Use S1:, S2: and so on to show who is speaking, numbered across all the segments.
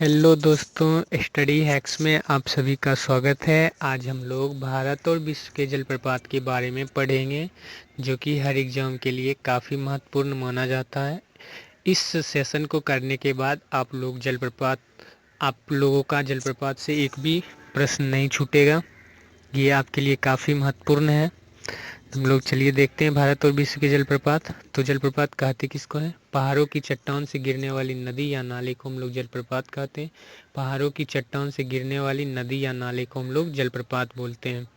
S1: Hello दोस्तों, study hacks में आप सभी का स्वागत है। आज हम लोग भारत और विश्व के जलप्रपात के बारे में पढ़ेंगे, जो कि हर एग्ज़ाम के लिए काफ़ी महत्वपूर्ण माना जाता है। इस सेशन को करने के बाद आप लोगों का जलप्रपात से एक भी प्रश्न नहीं छूटेगा। ये आपके लिए काफ़ी महत्वपूर्ण है। हम लोग चलिए देखते हैं भारत और विश्व के जलप्रपात। तो जलप्रपात कहते किसको है? पहाड़ों की चट्टान से गिरने वाली नदी या नाले को हम लोग जलप्रपात कहते हैं। पहाड़ों की चट्टान से गिरने वाली नदी या नाले को हम लोग जलप्रपात बोलते हैं।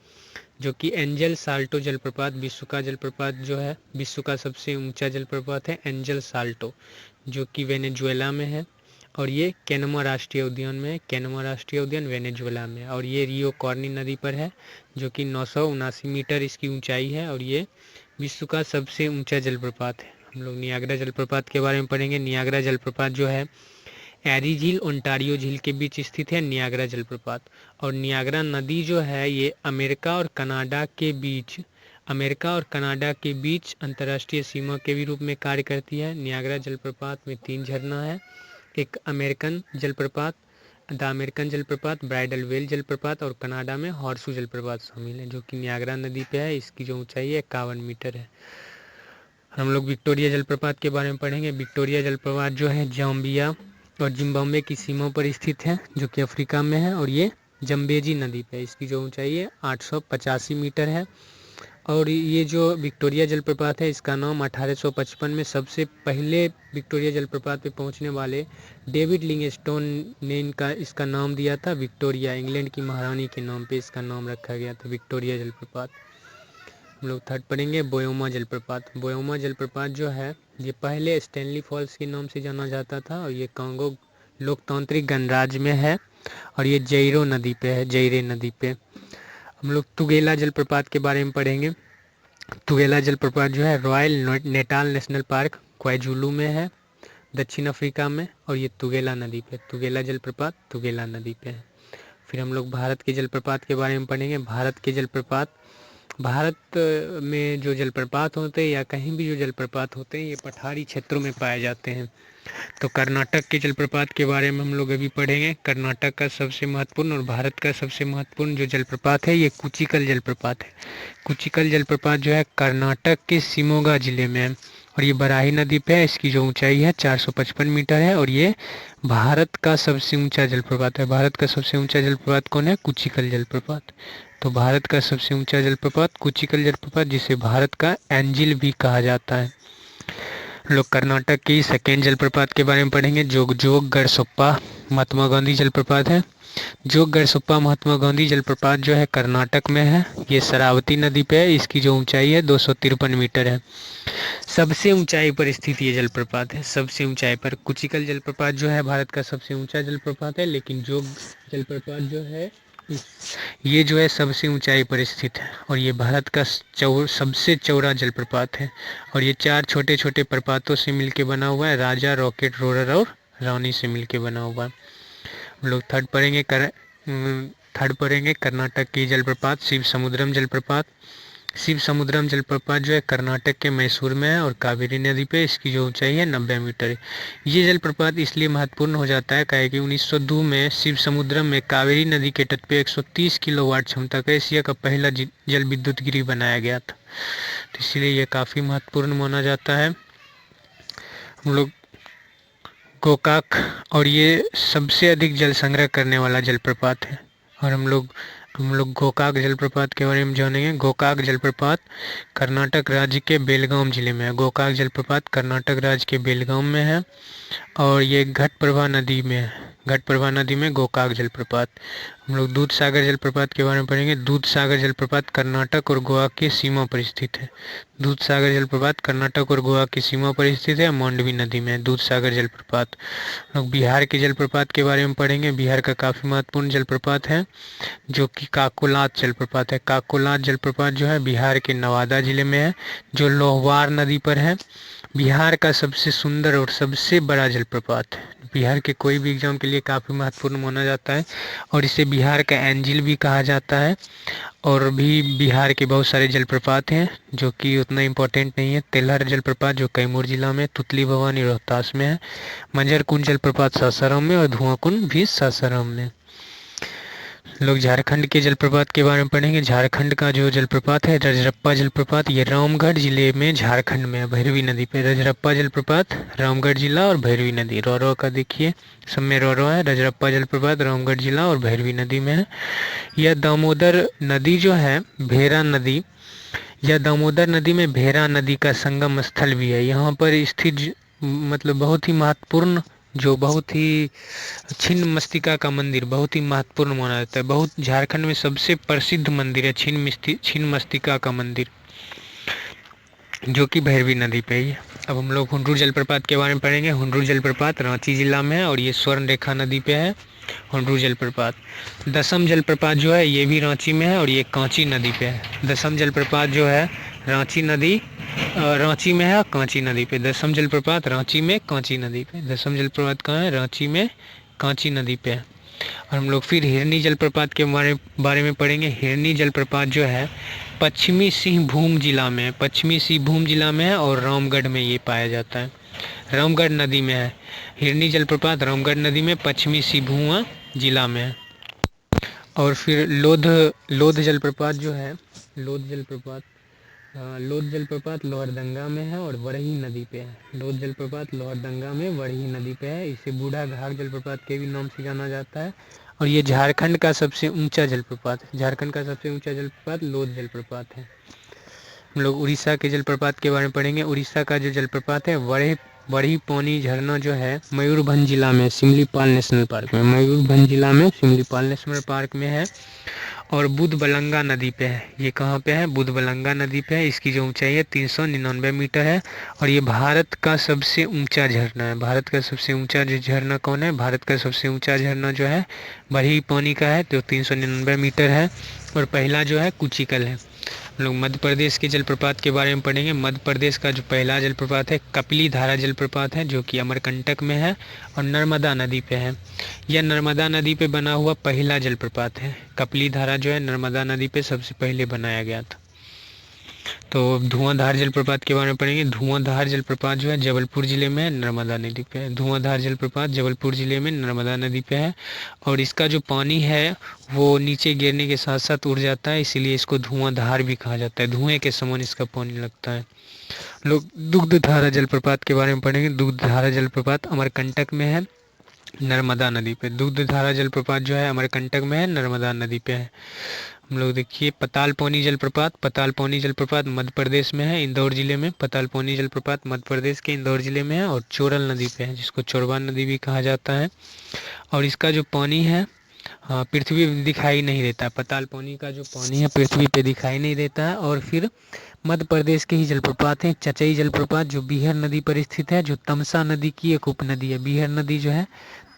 S1: जो कि एंजल साल्टो जलप्रपात विश्व का जलप्रपात जो है, विश्व का सबसे ऊंचा जलप्रपात है एंजल साल्टो, जो कि वेनेजुएला में है। और ये कैनमा राष्ट्रीय उद्यान में है। कैनमा राष्ट्रीय उद्यान वेनेजुएला में है और ये रियो कॉर्नी नदी पर है, जो कि 979 मीटर इसकी ऊंचाई है और ये विश्व का सबसे ऊंचा जलप्रपात है। हम लोग नियाग्रा जलप्रपात के बारे में पढ़ेंगे। नियाग्रा जलप्रपात जो है एरी झील ओंटारियो झील के बीच स्थित है नियाग्रा जलप्रपात। और नियाग्रा नदी जो है ये अमेरिका और कनाडा के बीच अंतर्राष्ट्रीय सीमा के भी रूप में कार्य करती है। नियाग्रा जलप्रपात में 3 झरना है। एक द अमेरिकन जलप्रपात, ब्राइडल वेल जलप्रपात और कनाडा में हॉर्सू जलप्रपात शामिल है, जो कि नियाग्रा नदी पे है। इसकी जो ऊंचाई है 51 मीटर है। हम लोग विक्टोरिया जलप्रपात के बारे में पढ़ेंगे। विक्टोरिया जलप्रपात जो है जाम्बिया और जिम्बाब्वे की सीमा पर स्थित है, जो कि अफ्रीका में है और ये जम्बेजी नदी पे है। इसकी जो ऊंचाई है 885 मीटर है। और ये जो विक्टोरिया जलप्रपात है, इसका नाम 1855 में सबसे पहले विक्टोरिया जलप्रपात पे पहुंचने वाले डेविड लिंगस्टोन ने इसका नाम दिया था विक्टोरिया। इंग्लैंड की महारानी के नाम पे इसका नाम रखा गया था विक्टोरिया जलप्रपात। हम लोग थर्ड पढ़ेंगे बोयोमा जलप्रपात। बोयोमा जलप्रपात जो है ये पहले स्टैनली फॉल्स के नाम से जाना जाता था और ये कांगो लोकतांत्रिक गणराज्य में है और ये जैरे नदी पे। हम लोग तुगेला जलप्रपात के बारे में पढ़ेंगे। तुगेला जलप्रपात जो है royal Natal national park KwaZulu में है, दक्षिण अफ्रीका में। और ये तुगेला नदी पे, तुगेला जलप्रपात तुगेला नदी पे है। फिर हम लोग भारत के जलप्रपात के बारे में पढ़ेंगे। भारत में जो जलप्रपात होते हैं या कहीं भी जो जलप्रपात होते हैं, ये पठारी क्षेत्रों में पाए जाते हैं। तो कर्नाटक के जलप्रपात के बारे में हम लोग अभी पढ़ेंगे। कर्नाटक का सबसे महत्वपूर्ण और भारत का सबसे महत्वपूर्ण जो जलप्रपात है ये कुचिकल जलप्रपात है। कुचिकल जलप्रपात जो है कर्नाटक के शिमोगा जिले में है और ये बराही नदी पे है। इसकी जो ऊंचाई है 455 मीटर है और ये भारत का सबसे ऊंचा जलप्रपात है। भारत का सबसे ऊंचा जलप्रपात कौन है? कुचिकल जलप्रपात। तो भारत का सबसे ऊंचा जलप्रपात कुचिकल जलप्रपात, जिसे भारत का एंजिल भी कहा जाता है। लोग कर्नाटक की सेकेंड जलप्रपात के बारे में पढ़ेंगे। जोग गढ़सोप्पा महात्मा गांधी जलप्रपात है। जोग गढ़सोप्पा महात्मा गांधी जलप्रपात जो है कर्नाटक में है। ये शरावती नदी पे है। इसकी जो ऊंचाई है 253 मीटर है। सबसे ऊंचाई पर स्थित ये जलप्रपात है, सबसे ऊंचाई पर। कुचिकल जलप्रपात जो है भारत का सबसे ऊंचा जलप्रपात है, लेकिन जोग जलप्रपात जो है ये जो है सबसे ऊंचाई पर स्थित है और ये भारत का सबसे चौड़ा जलप्रपात है। और ये 4 छोटे छोटे प्रपातों से मिलकर बना हुआ है, राजा, रॉकेट, रोरर और रानी से मिलकर बना हुआ है। हम लोग थर्ड पढ़ेंगे कर्नाटक की जलप्रपात शिव समुद्रम जलप्रपात। शिव समुद्रम जलप्रपात जो है कर्नाटक के मैसूर में है और कावेरी नदी पे। इसकी जो ऊंचाई है 90 मीटर है। ये जलप्रपात इसलिए महत्वपूर्ण हो जाता है काहे कि 1902 में शिव समुद्रम में कावेरी नदी के तट पे 130 किलोवाट क्षमता का एशिया का पहला जल विद्युत गृह बनाया गया था, तो इसलिए ये काफ़ी महत्वपूर्ण माना जाता है। हम लोग गोकाक, और ये सबसे अधिक जल संग्रह करने वाला जलप्रपात है। और हम लोग गोकाक जलप्रपात के बारे में जानेंगे। गोकाक जलप्रपात कर्नाटक राज्य के बेलगाम जिले में है। गोकाक जलप्रपात कर्नाटक राज्य के बेलगाम में है और ये घटप्रभा नदी में है। घटप्रभा नदी में गोकाक जलप्रपात। हम लोग दूध सागर जलप्रपात के बारे में पढ़ेंगे। दूध सागर जलप्रपात कर्नाटक और गोवा की सीमा पर स्थित है। दूध सागर जलप्रपात कर्नाटक और गोवा की सीमा पर स्थित है, मांडवी नदी में है दूध सागर जलप्रपात। लोग बिहार के जलप्रपात के बारे में पढ़ेंगे। बिहार का काफ़ी महत्वपूर्ण जलप्रपात है जो कि काकोलात जलप्रपात है। काकोलात जलप्रपात जो है बिहार के नवादा जिले में है, जो लोहवार नदी पर है। बिहार का सबसे सुंदर और सबसे बड़ा जलप्रपात है। बिहार के कोई भी एग्जाम के लिए काफ़ी महत्वपूर्ण माना जाता है और इसे बिहार का एंजिल भी कहा जाता है। और भी बिहार के बहुत सारे जलप्रपात हैं जो कि उतना इम्पोर्टेंट नहीं है। तेलहर जलप्रपात जो कैमूर जिला में, तुतली भवानी रोहतास में है, मंझर कुंड जलप्रपात सासाराम में और धुआं कुंड भी सासाराम में। लोग झारखंड के जलप्रपात के बारे में पढ़ेंगे। झारखंड का जो जलप्रपात है रजरप्पा जलप्रपात, ये रामगढ़ जिले में झारखंड में है, भैरवी नदी पे। रजरप्पा जलप्रपात रामगढ़ जिला और भैरवी नदी, रो का देखिए सब में रो है। रजरप्पा जलप्रपात रामगढ़ जिला और भैरवी नदी में है। यह दामोदर नदी जो है, भेरा नदी, यह दामोदर नदी में भेरा नदी का संगम स्थल भी है। यहाँ पर स्थित मतलब बहुत ही महत्वपूर्ण, जो बहुत ही छिन्न मस्तिका का मंदिर बहुत ही महत्वपूर्ण माना जाता है। बहुत झारखंड में सबसे प्रसिद्ध मंदिर है छिन्न मस्तिका का मंदिर, जो कि भैरवी नदी पे ही है। अब हम लोग हुंड्रू जलप्रपात के बारे में पढ़ेंगे। हुंड्रू जलप्रपात रांची जिला में है और ये स्वर्ण रेखा नदी पे है। हुंड्रू जलप्रपात। दसम जलप्रपात जो है ये भी रांची में है और ये कांची नदी पे है। दसम जलप्रपात जो है रांची में है और कांची नदी पे। दसम जलप्रपात रांची में कांची नदी पे। दसम जलप्रपात कहाँ है? रांची में कांची नदी पे है। और हम लोग फिर हिरनी जलप्रपात के बारे में पढ़ेंगे। हिरनी जलप्रपात जो है पश्चिमी सिंहभूम जिला में है, पश्चिमी सिंहभूम जिला में है और रामगढ़ में ये पाया जाता है। रामगढ़ नदी में है। हिरनी जलप्रपात रामगढ़ नदी में पश्चिमी सिंहभूम जिला में है। और फिर लोध जलप्रपात जो है, लोध जलप्रपात लोहरदंगा में है और वरही नदी पे है। लोध जलप्रपात लोहरदंगा में वरही नदी पे है। इसे बूढ़ा घाघ जलप्रपात के भी नाम से जाना जाता है और ये झारखंड का सबसे ऊंचा जलप्रपात है। झारखंड का सबसे ऊंचा जलप्रपात लोध जलप्रपात है। हम लोग उड़ीसा के जलप्रपात के बारे में पढ़ेंगे। उड़ीसा का जो जलप्रपात है बड़ी पौनी झरना जो है मयूरभंज जिला में सिमलीपाल नेशनल पार्क में, मयूरभंज जिला में सिमलीपाल नेशनल पार्क में है और बुधबलंगा नदी पे है। ये कहाँ पे है? बुधबलंगा नदी पे है। इसकी जो ऊंचाई है 399 मीटर है और ये भारत का सबसे ऊंचा झरना है। भारत का सबसे ऊंचा जो झरना कौन है? भारत का सबसे ऊंचा झरना जो है बड़ी पौनी का है, तो 399 मीटर है और पहला जो है कुचिकल है। हम लोग मध्य प्रदेश के जलप्रपात के बारे में पढ़ेंगे। मध्य प्रदेश का जो पहला जलप्रपात है कपिली धारा जलप्रपात है, जो कि अमरकंटक में है और नर्मदा नदी पे है। यह नर्मदा नदी पे बना हुआ पहला जलप्रपात है। कपिली धारा जो है नर्मदा नदी पे सबसे पहले बनाया गया था। तो धुआंधार जलप्रपात के बारे में पढ़ेंगे। धुआंधार जलप्रपात जो है जबलपुर जिले में नर्मदा नदी पे है। धुआंधार जलप्रपात जबलपुर जिले में नर्मदा नदी पे है और इसका जो पानी है वो नीचे गिरने के साथ साथ उड़ जाता है, इसीलिए इसको धुआंधार भी कहा जाता है। धुएं के समान इसका पानी लगता है। लोग दुग्धधारा जलप्रपात के बारे में पढ़ेंगे। दुग्धधारा जलप्रपात अमरकंटक में है, नर्मदा नदी पे। दुग्धधारा जलप्रपात जो है अमरकंटक में है, नर्मदा नदी पे है। हम लोग देखिए पतालपौनी जलप्रपात मध्य प्रदेश में है, इंदौर जिले में। पतालपौनी जलप्रपात मध्य प्रदेश के इंदौर जिले में है और चोरल नदी पे है, जिसको चोरबान नदी भी कहा जाता है। और इसका जो पानी है पृथ्वी पे दिखाई नहीं देता। पतालपौनी का जो पानी है पृथ्वी पे दिखाई नहीं देता है। और फिर मध्य प्रदेश के ही जलप्रपात हैं। चचई जलप्रपात जो बीहर नदी पर स्थित है, जो तमसा नदी की एक उपनदी है। बीहर नदी जो है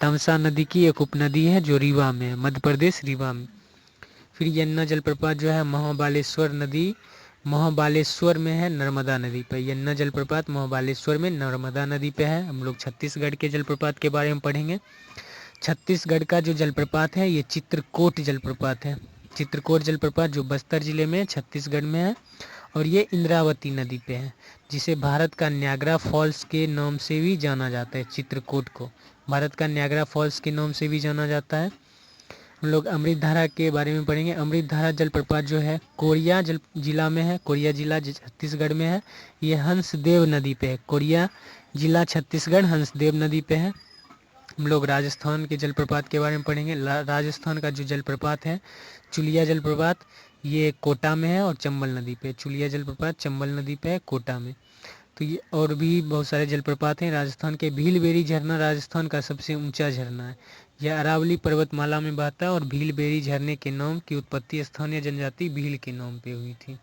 S1: तमसा नदी की एक उपनदी है जो रीवा में है, मध्य प्रदेश रीवा में। फिर यन्ना जलप्रपात जो है महाबालेश्वर में है, नर्मदा नदी पर। यन्ना जलप्रपात महाबालेश्वर में नर्मदा नदी पे है। हम लोग छत्तीसगढ़ के जलप्रपात के बारे में पढ़ेंगे। छत्तीसगढ़ का जो जलप्रपात है ये चित्रकोट जलप्रपात है। चित्रकोट जलप्रपात जो बस्तर जिले में छत्तीसगढ़ में है और ये इंद्रावती नदी पे है, जिसे भारत का न्यागरा फॉल्स के नाम से भी जाना जाता है। चित्रकोट को भारत का न्यागरा फॉल्स के नाम से भी जाना जाता है। हम लोग अमृतधारा के बारे में पढ़ेंगे। अमृतधारा जलप्रपात जो है कोरिया जिला में है। कोरिया जिला छत्तीसगढ़ में है। ये हंसदेव नदी पे है। कोरिया जिला छत्तीसगढ़ हंसदेव नदी पे है। हम लोग राजस्थान के जलप्रपात के बारे में पढ़ेंगे। राजस्थान का जो जलप्रपात है चुलिया जलप्रपात, ये कोटा में है और चंबल नदी पे। चुलिया जलप्रपात चंबल नदी पे है, कोटा में। तो ये और भी बहुत सारे जलप्रपात हैं। राजस्थान के भीलबेरी झरना राजस्थान का सबसे ऊंचा झरना है। यह अरावली पर्वतमाला में बहता है और भीलबेरी झरने के नाम की उत्पत्ति स्थानीय जनजाति भील के नाम पे हुई थी।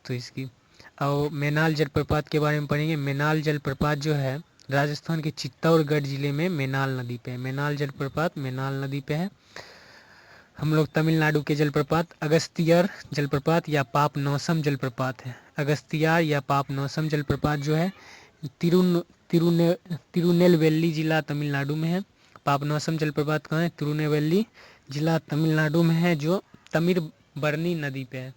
S1: तो इसकी और मेनाल जलप्रपात के बारे में पढ़ेंगे। मेनाल जलप्रपात जो है राजस्थान के चित्तौड़गढ़ जिले में मेनाल नदी पे है। मेनाल जलप्रपात मेनाल नदी पे है। हम लोग तमिलनाडु के जलप्रपात अगस्तियर जलप्रपात या पापनासम जलप्रपात है। अगस्तियार या पापनासम जलप्रपात जो है तिरुनेलवेली जिला तमिलनाडु में है। पापनासम जलप्रपात कहाँ है? तिरुनेलवेली जिला तमिलनाडु में है, जो तमिरबरनी नदी पे है।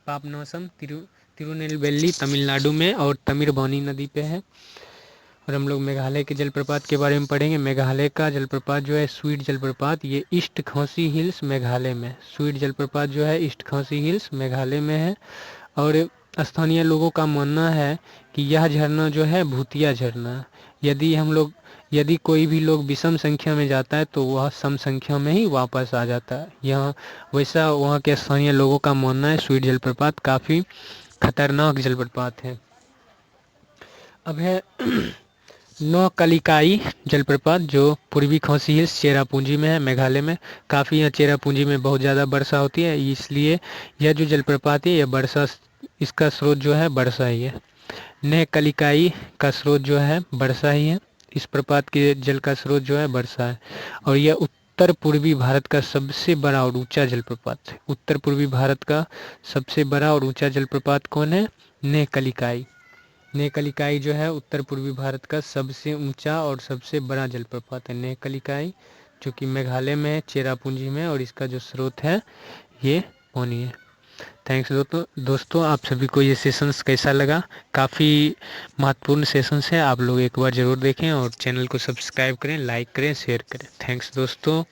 S1: पापनासम तिरुनेलवेली तमिलनाडु में और तमिरबरनी नदी पे है। और हम लोग मेघालय के जलप्रपात के बारे में पढ़ेंगे। मेघालय का जलप्रपात जो है स्वीट जलप्रपात, ये ईस्ट खासी हिल्स मेघालय में। स्वीट जलप्रपात जो है ईस्ट खासी हिल्स मेघालय में है। और स्थानीय लोगों का मानना है कि यह झरना जो है भूतिया झरना है। यदि कोई भी लोग विषम संख्या में जाता है तो वह सम संख्या में ही वापस आ जाता है। यहाँ वैसा वहाँ के स्थानीय लोगों का मानना है। स्वीट जलप्रपात काफ़ी खतरनाक जलप्रपात है। अब है नौकलिकाई जलप्रपात, जो पूर्वी खासी हिल्स चेरापूंजी में है, मेघालय में। काफ़ी यहाँ चेरापूंजी में बहुत ज़्यादा वर्षा होती है, इसलिए यह जो जलप्रपात है यह इसका स्रोत जो है वर्षा ही है। नौकलिकाई का स्रोत जो है वर्षा ही है। इस प्रपात के जल का स्रोत जो है वर्षा है। और यह उत्तर पूर्वी भारत का सबसे बड़ा और ऊंचा जलप्रपात है। उत्तर पूर्वी भारत का सबसे बड़ा और ऊंचा जलप्रपात कौन है? नौकलिकाई। नौकलिकाई जो है उत्तर पूर्वी भारत का सबसे ऊंचा और सबसे बड़ा जलप्रपात है, नौकलिकाई, जो कि मेघालय में है, चेरापूंजी में। और इसका जो स्रोत है ये पानी है। थैंक्स दोस्तों, आप सभी को ये सेशंस कैसा लगा? काफ़ी महत्वपूर्ण सेशंस है, आप लोग एक बार ज़रूर देखें और चैनल को सब्सक्राइब करें, लाइक करें, शेयर करें। थैंक्स दोस्तों।